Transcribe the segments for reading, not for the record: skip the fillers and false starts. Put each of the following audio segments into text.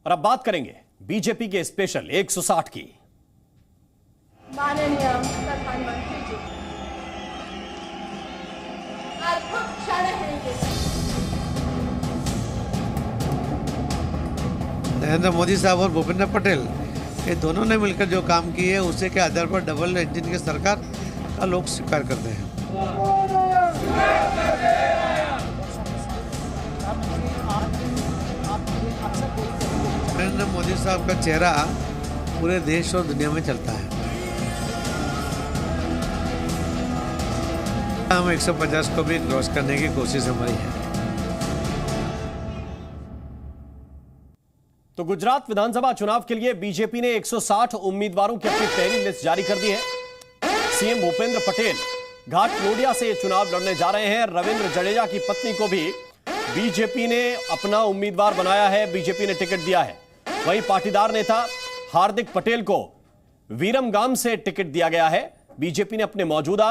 और अब बात करेंगे बीजेपी के स्पेशल 160 की। माननीय प्रधानमंत्री जी, अद्भुत क्षण है ये। नरेंद्र मोदी साहब और भूपेंद्र पटेल ये दोनों ने मिलकर जो काम किए है उसी के आधार पर डबल इंजन की सरकार का लोग स्वीकार करते हैं। नरेंद्र मोदी साहब का चेहरा पूरे देश और दुनिया में चलता है। हम 150 को भी क्रॉस करने की कोशिश हमारी है। तो गुजरात विधानसभा चुनाव के लिए बीजेपी ने 160 उम्मीदवारों की अपनी पहली लिस्ट जारी कर दी है। सीएम भूपेंद्र पटेल घाटलोडिया से चुनाव लड़ने जा रहे हैं। रविंद्र जडेजा की पत्नी को भी बीजेपी ने अपना उम्मीदवार बनाया है, बीजेपी ने टिकट दिया है। वहीं पाटीदार नेता हार्दिक पटेल को वीरमगाम से टिकट दिया गया है। बीजेपी ने अपने मौजूदा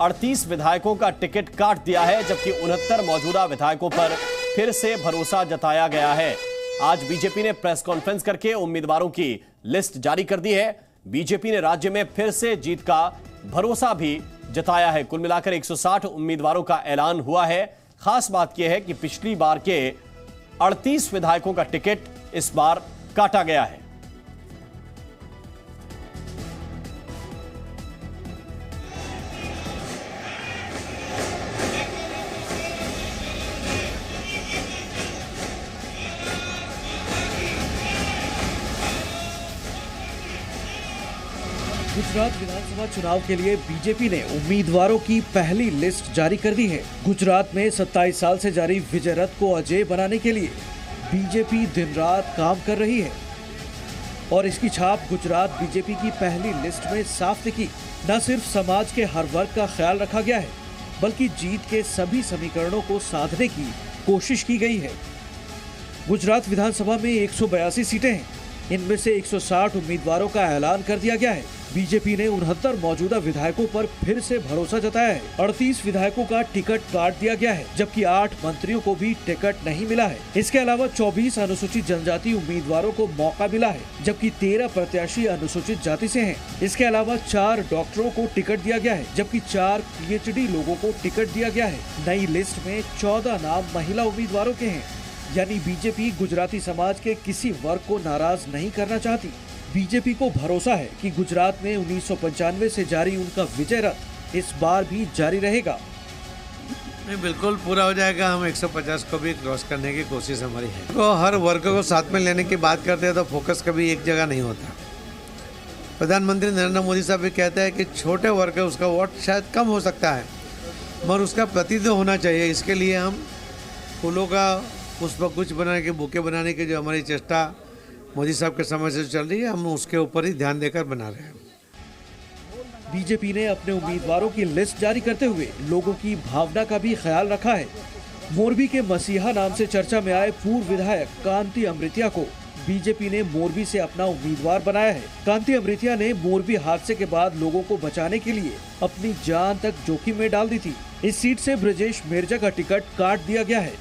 38 विधायकों का टिकट काट दिया है, जबकि 69 मौजूदा विधायकों पर फिर से भरोसा जताया गया है। आज बीजेपी ने प्रेस कॉन्फ्रेंस करके उम्मीदवारों की लिस्ट जारी कर दी है। बीजेपी ने राज्य में फिर से जीत का भरोसा भी जताया है। कुल मिलाकर 160 उम्मीदवारों का ऐलान हुआ है। खास बात यह है कि पिछली बार के 38 विधायकों का टिकट इस बार काटा गया है। गुजरात विधानसभा चुनाव के लिए बीजेपी ने उम्मीदवारों की पहली लिस्ट जारी कर दी है। गुजरात में 27 साल से जारी विजय रथ को अजेय बनाने के लिए बीजेपी दिन रात काम कर रही है और इसकी छाप गुजरात बीजेपी की पहली लिस्ट में साफ दिखी। न सिर्फ समाज के हर वर्ग का ख्याल रखा गया है, बल्कि जीत के सभी समीकरणों को साधने की कोशिश की गई है। गुजरात विधानसभा में 182 सीटें हैं। इनमें से 160 उम्मीदवारों का ऐलान कर दिया गया है। बीजेपी ने 69 मौजूदा विधायकों पर फिर से भरोसा जताया है। 38 विधायकों का टिकट काट दिया गया है, जबकि 8 मंत्रियों को भी टिकट नहीं मिला है। इसके अलावा 24 अनुसूचित जनजाति उम्मीदवारों को मौका मिला है, जबकि 13 प्रत्याशी अनुसूचित जाति से हैं। इसके अलावा 4 डॉक्टरों को टिकट दिया गया है, जबकि 4 PhD लोगों को टिकट दिया गया है। नई लिस्ट में 14 नाम महिला उम्मीदवारों के हैं। यानी बीजेपी गुजराती समाज के किसी वर्ग को नाराज नहीं करना चाहती। बीजेपी को भरोसा है कि गुजरात में 1995 से जारी उनका विजय रथ इस बार भी जारी रहेगा। नहीं, बिल्कुल पूरा हो जाएगा। हम 150 को भी क्रॉस करने की कोशिश हमारी है। तो हर वर्ग को साथ में लेने की बात करते हैं तो फोकस कभी एक जगह नहीं होता। प्रधानमंत्री नरेंद्र मोदी साहब भी कहते हैं कि छोटे वर्ग है उसका वोट शायद कम हो सकता है, मगर उसका प्रतिनिधित्व होना चाहिए। इसके लिए हम फूलों का पुष्पगुच्छ बनाने के, बुके बनाने की जो हमारी चेष्टा मोदी साहब के समय से चल रही है, हम उसके ऊपर ही ध्यान देकर बना रहे हैं। बीजेपी ने अपने उम्मीदवारों की लिस्ट जारी करते हुए लोगों की भावना का भी ख्याल रखा है। मोरबी के मसीहा नाम से चर्चा में आए पूर्व विधायक कांति अमृतिया को बीजेपी ने मोरबी से अपना उम्मीदवार बनाया है। कांति अमृतिया ने मोरबी हादसे के बाद लोगों को बचाने के लिए अपनी जान तक जोखिम में डाल दी थी। इस सीट से ब्रजेश मेरजा का टिकट काट दिया गया है।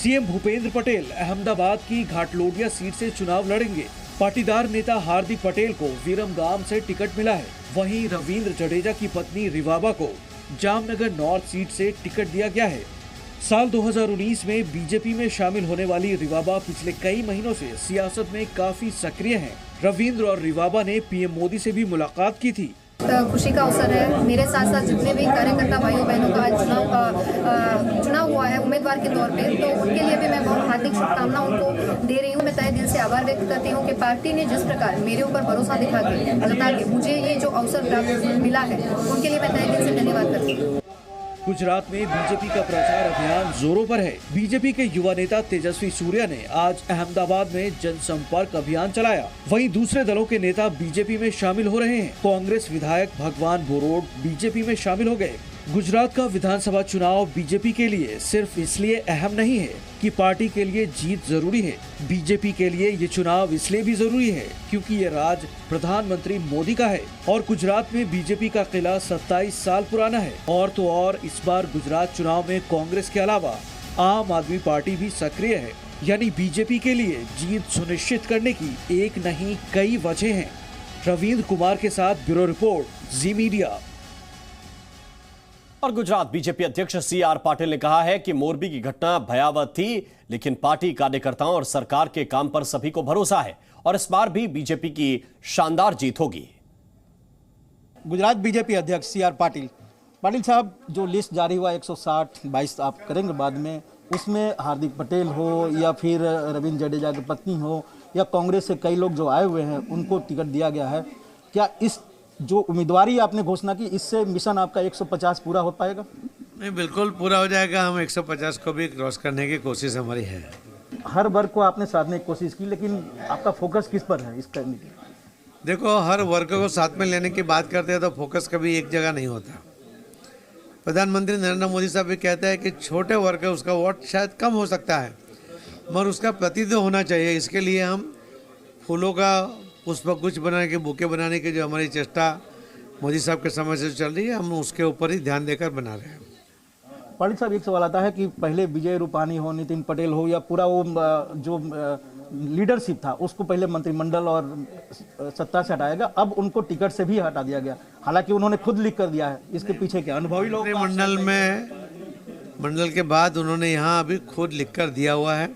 सीएम भूपेंद्र पटेल अहमदाबाद की घाटलोडिया सीट से चुनाव लड़ेंगे। पाटीदार नेता हार्दिक पटेल को वीरमगाम से टिकट मिला है। वहीं रविंद्र जडेजा की पत्नी रिवाबा को जामनगर नॉर्थ सीट से टिकट दिया गया है। साल 2019 में बीजेपी में शामिल होने वाली रिवाबा पिछले कई महीनों से सियासत में काफी सक्रिय हैं। रविंद्र और रिवाबा ने पीएम मोदी से भी मुलाकात की थी। खुशी का अवसर है। मेरे साथ साथ जितने भी कार्यकर्ता भाइयों बहनों का आज चुनाव हुआ है उम्मीदवार के तौर पे, तो उनके लिए भी मैं बहुत हार्दिक शुभकामना उनको दे रही हूँ। मैं तहे दिल से आभार व्यक्त करती हूँ कि पार्टी ने जिस प्रकार मेरे ऊपर भरोसा जता के मुझे ये जो अवसर प्राप्त मिला है, उनके लिए मैं तहे दिल से धन्यवाद करती हूँ। गुजरात में बीजेपी का प्रचार अभियान जोरों पर है। बीजेपी के युवा नेता तेजस्वी सूर्या ने आज अहमदाबाद में जनसंपर्क अभियान चलाया। वहीं दूसरे दलों के नेता बीजेपी में शामिल हो रहे हैं। कांग्रेस विधायक भगवान बोरोड बीजेपी में शामिल हो गए। गुजरात का विधानसभा चुनाव बीजेपी के लिए सिर्फ इसलिए अहम नहीं है कि पार्टी के लिए जीत जरूरी है। बीजेपी के लिए ये चुनाव इसलिए भी जरूरी है क्योंकि ये राज प्रधानमंत्री मोदी का है और गुजरात में बीजेपी का किला 27 साल पुराना है। और तो और इस बार गुजरात चुनाव में कांग्रेस के अलावा आम आदमी पार्टी भी सक्रिय है। यानी बीजेपी के लिए जीत सुनिश्चित करने की एक नहीं कई वजह हैं। रविंद्र कुमार के साथ ब्यूरो रिपोर्ट, जी मीडिया। और गुजरात बीजेपी अध्यक्ष CR पाटिल ने कहा है कि मोरबी की घटना भयावह थी, लेकिन पार्टी कार्यकर्ताओं और सरकार के काम पर सभी को भरोसा है और इस बार भी बीजेपी की शानदार जीत होगी। गुजरात बीजेपी अध्यक्ष CR पाटिल साहब, जो लिस्ट जारी हुआ 160-22 आप करेंगे बाद में, उसमें हार्दिक पटेल हो या फिर रविंद्र जडेजा की पत्नी हो या कांग्रेस से कई लोग जो आए हुए हैं उनको टिकट दिया गया है। क्या इस जो उम्मीदवारी आपने घोषणा की, इससे मिशन आपका 150 पूरा हो पाएगा? नहीं, बिल्कुल पूरा हो जाएगा। हम 150 को भी क्रॉस करने की कोशिश हमारी है। हर वर्ग को आपने साधने की कोशिश की, लेकिन आपका फोकस किस पर है इस करने की? देखो, हर वर्ग को साथ में लेने की बात करते हैं तो फोकस कभी एक जगह नहीं होता। प्रधानमंत्री नरेंद्र मोदी साहब भी कहते हैं कि छोटे वर्ग है उसका वोट शायद कम हो सकता है, मगर उसका प्रतिनिधित्व होना चाहिए। इसके लिए हम फूलों का पुष्पगुच्छ बनाने के, बुके बनाने की जो हमारी चेष्टा मोदी साहब के समय से चल रही है, हम उसके ऊपर ही ध्यान देकर बना रहे हैं। पाटिल साहब, एक सवाल आता है कि पहले विजय रूपानी हो, नितिन पटेल हो या पूरा वो जो लीडरशिप था उसको पहले मंत्रिमंडल और सत्ता से हटाया गया, अब उनको टिकट से भी हटा दिया गया। हालांकि उन्होंने खुद लिख कर दिया है, इसके पीछे क्या अनुभवी लोग? मंडल के बाद उन्होंने यहाँ अभी खुद लिख कर दिया हुआ है।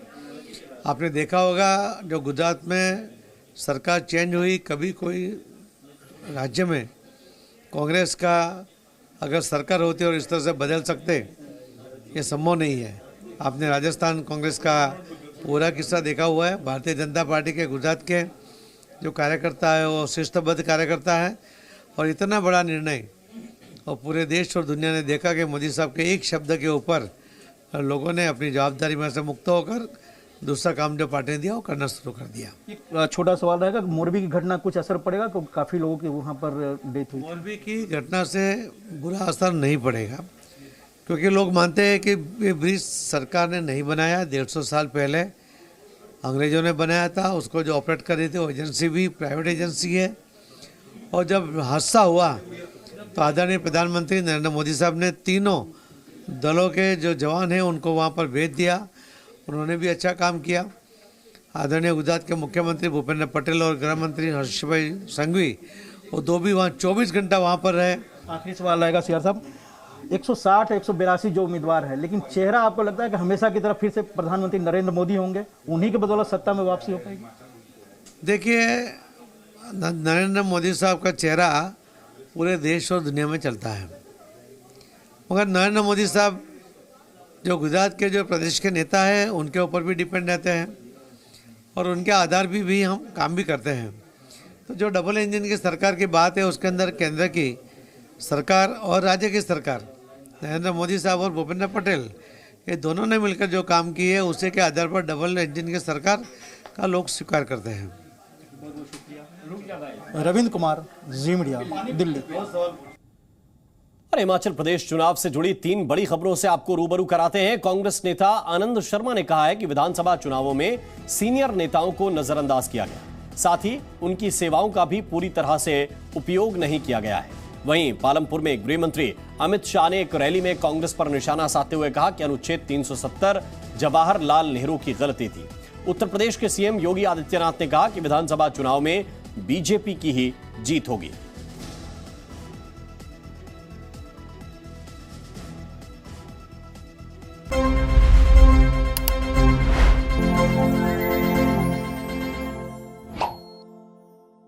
आपने देखा होगा जो गुजरात में सरकार चेंज हुई, कभी कोई राज्य में कांग्रेस का अगर सरकार होती और इस तरह से बदल सकते, ये संभव नहीं है। आपने राजस्थान कांग्रेस का पूरा किस्सा देखा हुआ है। भारतीय जनता पार्टी के गुजरात के जो कार्यकर्ता है वो शिस्तबद्ध कार्यकर्ता है और इतना बड़ा निर्णय, और पूरे देश और दुनिया ने देखा कि मोदी साहब के एक शब्द के ऊपर लोगों ने अपनी जवाबदारी में से मुक्त होकर दूसरा काम जो पार्टी ने दिया वो करना शुरू कर दिया। एक छोटा सवाल रहेगा, मोरबी की घटना कुछ असर पड़ेगा? तो काफ़ी लोगों की वहाँ पर डेथ हुई। मोरबी की घटना से बुरा असर नहीं पड़ेगा, क्योंकि लोग मानते हैं कि ये ब्रिज सरकार ने नहीं बनाया। 150 साल पहले अंग्रेजों ने बनाया था। उसको जो ऑपरेट कर रही थी वो एजेंसी भी प्राइवेट एजेंसी है। और जब हादसा हुआ तो आदरणीय प्रधानमंत्री नरेंद्र मोदी साहब ने तीनों दलों के जो जवान हैं उनको वहाँ पर भेज दिया। उन्होंने भी अच्छा काम किया। आदरणीय गुजरात के मुख्यमंत्री भूपेंद्र पटेल और गृह मंत्री हर्ष भाई संघवी, वो दो भी वहाँ 24 घंटा वहाँ पर रहे। आखिरी सवाल रहेगा CR साहब, 160-182 जो उम्मीदवार है, लेकिन चेहरा आपको लगता है कि हमेशा की तरफ फिर से प्रधानमंत्री नरेंद्र मोदी होंगे, उन्हीं के बदौलत सत्ता में वापसी हो पाएगी? देखिए, नरेंद्र मोदी साहब का चेहरा पूरे देश और दुनिया में चलता है, मगर नरेंद्र मोदी साहब जो गुजरात के जो प्रदेश के नेता हैं उनके ऊपर भी डिपेंड रहते हैं और उनके आधार भी हम काम भी करते हैं। तो जो डबल इंजन की सरकार की बात है, उसके अंदर केंद्र की सरकार और राज्य की सरकार, नरेंद्र मोदी साहब और भूपेंद्र पटेल, ये दोनों ने मिलकर जो काम किए है उसी के आधार पर डबल इंजन की सरकार का लोग स्वीकार करते हैं। रविंद्र कुमार, जी मीडिया, दिल्ली। और हिमाचल प्रदेश चुनाव से जुड़ी 3 बड़ी खबरों से आपको रूबरू कराते हैं। कांग्रेस नेता आनंद शर्मा ने कहा है कि विधानसभा चुनावों में सीनियर नेताओं को नजरअंदाज किया गया, साथ ही उनकी सेवाओं का भी पूरी तरह से उपयोग नहीं किया गया है। वहीं पालमपुर में गृह मंत्री अमित शाह ने एक रैली में कांग्रेस पर निशाना साधते हुए कहा कि अनुच्छेद 370 जवाहरलाल नेहरू की गलती थी। उत्तर प्रदेश के CM योगी आदित्यनाथ ने कहा कि विधानसभा चुनाव में बीजेपी की ही जीत होगी।